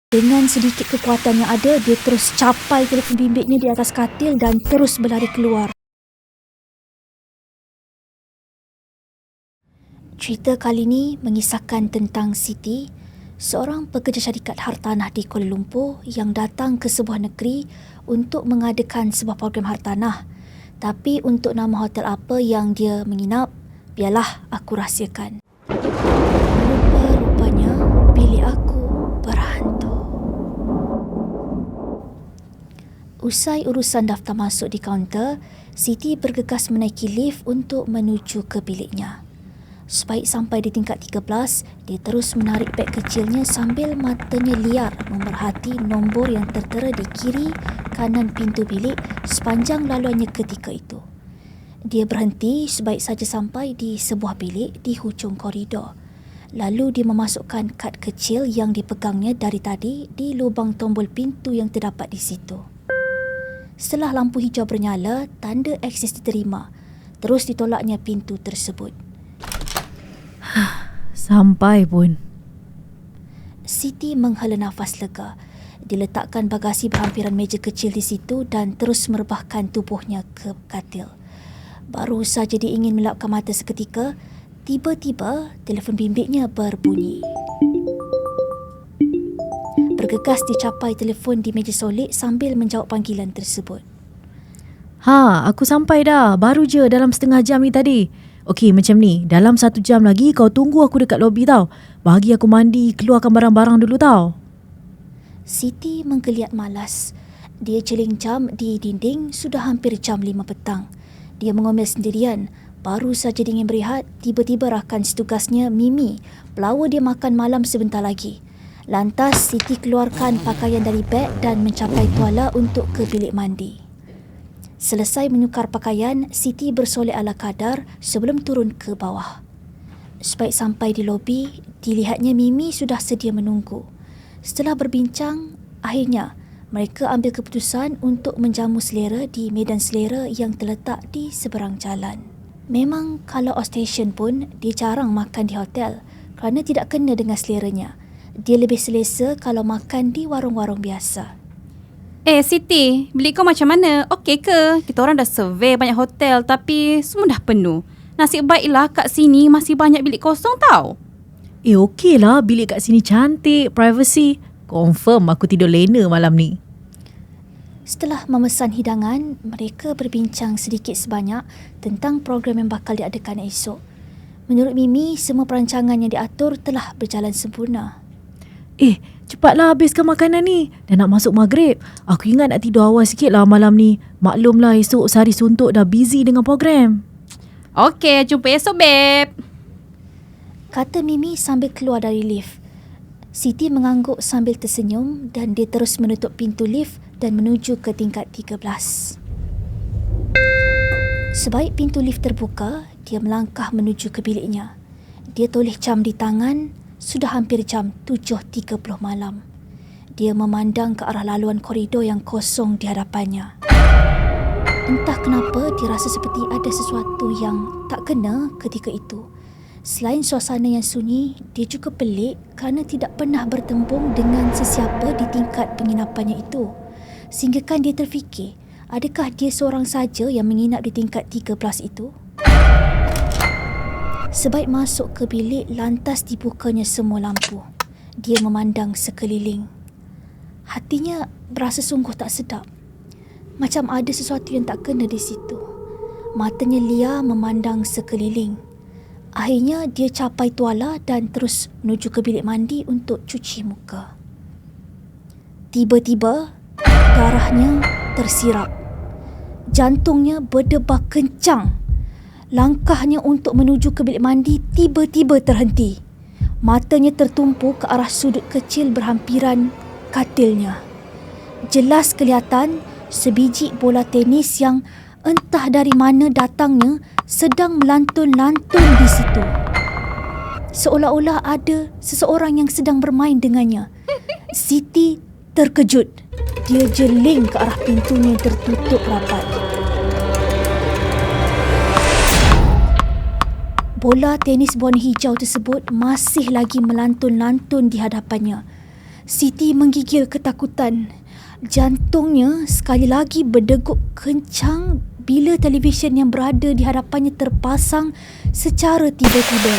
Dengan sedikit kekuatan yang ada, dia terus capai telefon bimbitnya di atas katil dan terus berlari keluar. Cerita kali ini mengisahkan tentang Siti, seorang pekerja syarikat hartanah di Kuala Lumpur yang datang ke sebuah negeri untuk mengadakan sebuah program hartanah. Tapi untuk nama hotel apa yang dia menginap, biarlah aku rahsiakan. Rupa-rupanya bilik aku berhantu. Usai urusan daftar masuk di kaunter, Siti bergegas menaiki lift untuk menuju ke biliknya. Sebaik sampai di tingkat 13, dia terus menarik beg kecilnya sambil matanya liar memerhati nombor yang tertera di kiri kanan pintu bilik sepanjang laluannya ketika itu. Dia berhenti sebaik saja sampai di sebuah bilik di hujung koridor. Lalu dia memasukkan kad kecil yang dipegangnya dari tadi di lubang tombol pintu yang terdapat di situ. Setelah lampu hijau bernyala, tanda akses diterima. Terus ditolaknya pintu tersebut. Sampai pun. Siti menghela nafas lega. Dia letakkan bagasi berhampiran meja kecil di situ dan terus merebahkan tubuhnya ke katil. Baru saja dia ingin melapkan mata seketika, tiba-tiba telefon bimbitnya berbunyi. Bergegas dia capai telefon di meja solid sambil menjawab panggilan tersebut. Aku sampai dah. Baru je dalam setengah jam ni tadi. Okey, macam ni. Dalam 1 jam lagi kau tunggu aku dekat lobi tau. Bagi aku mandi, keluarkan barang-barang dulu tau. Siti menggeliat malas. Dia celing jam di dinding, sudah hampir jam 5 petang. Dia mengomel sendirian. Baru saja dia ingin berehat, tiba-tiba rakan setugasnya, Mimi, pelawa dia makan malam sebentar lagi. Lantas, Siti keluarkan pakaian dari beg dan mencapai tuala untuk ke bilik mandi. Selesai menyukar pakaian, Siti bersolek ala kadar sebelum turun ke bawah. Sebaik sampai di lobi, dilihatnya Mimi sudah sedia menunggu. Setelah berbincang, akhirnya mereka ambil keputusan untuk menjamu selera di medan selera yang terletak di seberang jalan. Memang kalau outstation pun, dia jarang makan di hotel kerana tidak kena dengan seleranya. Dia lebih selesa kalau makan di warung-warung biasa. Siti, bilik kau macam mana? Okey ke? Kita orang dah survey banyak hotel tapi semua dah penuh. Nasib baiklah kat sini masih banyak bilik kosong tau. Okey lah, bilik kat sini cantik, privacy. Confirm aku tidur lena malam ni. Setelah memesan hidangan, mereka berbincang sedikit sebanyak tentang program yang bakal diadakan esok. Menurut Mimi, semua perancangan yang diatur telah berjalan sempurna. Cepatlah habiskan makanan ni. Dah nak masuk maghrib. Aku ingat nak tidur awal sikit lah malam ni. Maklumlah esok sehari suntuk dah busy dengan program. Okey, jumpa esok, babe. Kata Mimi sambil keluar dari lift. Siti mengangguk sambil tersenyum dan dia terus menutup pintu lift dan menuju ke tingkat 13. Sebaik pintu lift terbuka, dia melangkah menuju ke biliknya. Dia toleh jam di tangan. Sudah hampir jam 7.30 malam. Dia memandang ke arah laluan koridor yang kosong di hadapannya. Entah kenapa dia rasa seperti ada sesuatu yang tak kena ketika itu. Selain suasana yang sunyi, dia juga pelik kerana tidak pernah bertembung dengan sesiapa di tingkat penginapannya itu. Sehinggakan dia terfikir, adakah dia seorang saja yang menginap di tingkat 13 itu? Sebaik masuk ke bilik, lantas dibukanya semua lampu. Dia memandang sekeliling. Hatinya berasa sungguh tak sedap. Macam ada sesuatu yang tak kena di situ. Matanya liar memandang sekeliling. Akhirnya dia capai tuala dan terus menuju ke bilik mandi untuk cuci muka. Tiba-tiba, darahnya tersirap. Jantungnya berdebar kencang. Langkahnya untuk menuju ke bilik mandi tiba-tiba terhenti. Matanya tertumpu ke arah sudut kecil berhampiran katilnya. Jelas kelihatan sebiji bola tenis yang entah dari mana datangnya sedang melantun-lantun di situ. Seolah-olah ada seseorang yang sedang bermain dengannya. Siti terkejut. Dia jeling ke arah pintunya yang tertutup rapat. Bola tenis berwarna hijau tersebut masih lagi melantun-lantun di hadapannya. Siti menggigil ketakutan. Jantungnya sekali lagi berdegup kencang bila televisyen yang berada di hadapannya terpasang secara tiba-tiba.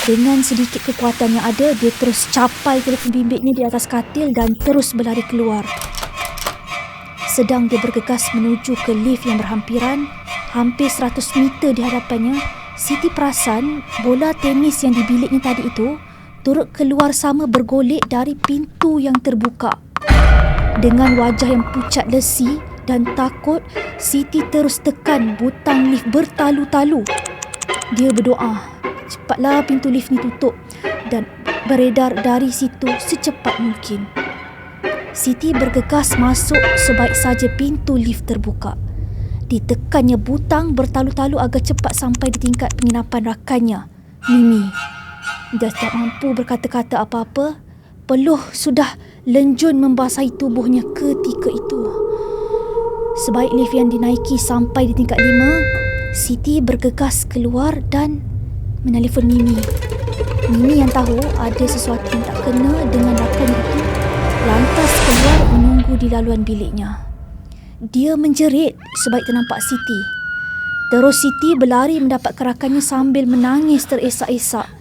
Dengan sedikit kekuatan yang ada, dia terus capai telefon bimbitnya di atas katil dan terus berlari keluar. Sedang dia bergegas menuju ke lift yang berhampiran, hampir 100 meter di hadapannya, Siti perasan bola tenis yang di biliknya tadi itu turut keluar sama bergolek dari pintu yang terbuka. Dengan wajah yang pucat lesi dan takut, Siti terus tekan butang lift bertalu-talu. Dia berdoa, cepatlah pintu lift ni tutup dan beredar dari situ secepat mungkin. Siti bergegas masuk sebaik saja pintu lift terbuka. Ditekannya butang bertalu-talu agar cepat sampai di tingkat penginapan rakannya, Mimi. Dia tak mampu berkata-kata apa-apa. Peluh sudah lenjun membasahi tubuhnya ketika itu. Sebaik lift yang dinaiki sampai di tingkat 5, Siti bergegas keluar dan menelefon Mimi. Mimi yang tahu ada sesuatu yang tak kena dengan rakannya itu lantas keluar menunggu di laluan biliknya. Dia menjerit sebaik ternampak Siti. Terus Siti berlari mendapatkan rakannya sambil menangis teresak-esak.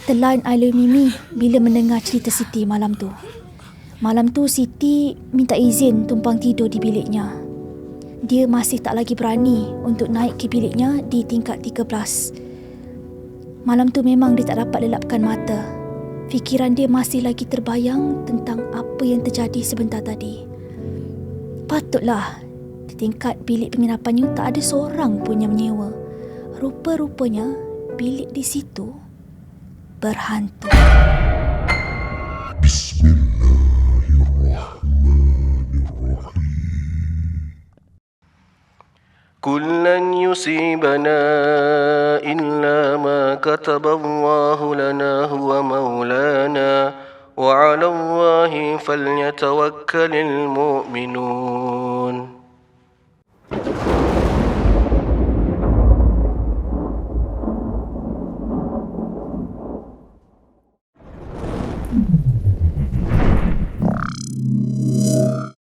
Telan air Mimi bila mendengar cerita Siti malam tu. Malam tu Siti minta izin tumpang tidur di biliknya. Dia masih tak lagi berani untuk naik ke biliknya di tingkat 13. Malam tu memang dia tak dapat lelapkan mata. Fikiran dia masih lagi terbayang tentang apa yang terjadi sebentar tadi. Patutlah di tingkat bilik penginapannya tak ada seorang pun yang menyewa. Rupa-rupanya bilik di situ berhantu. Kullan yusibana illa ma kataballahu lana huwa maulana wa 'ala Allahi falyatawakkalul mu'minun.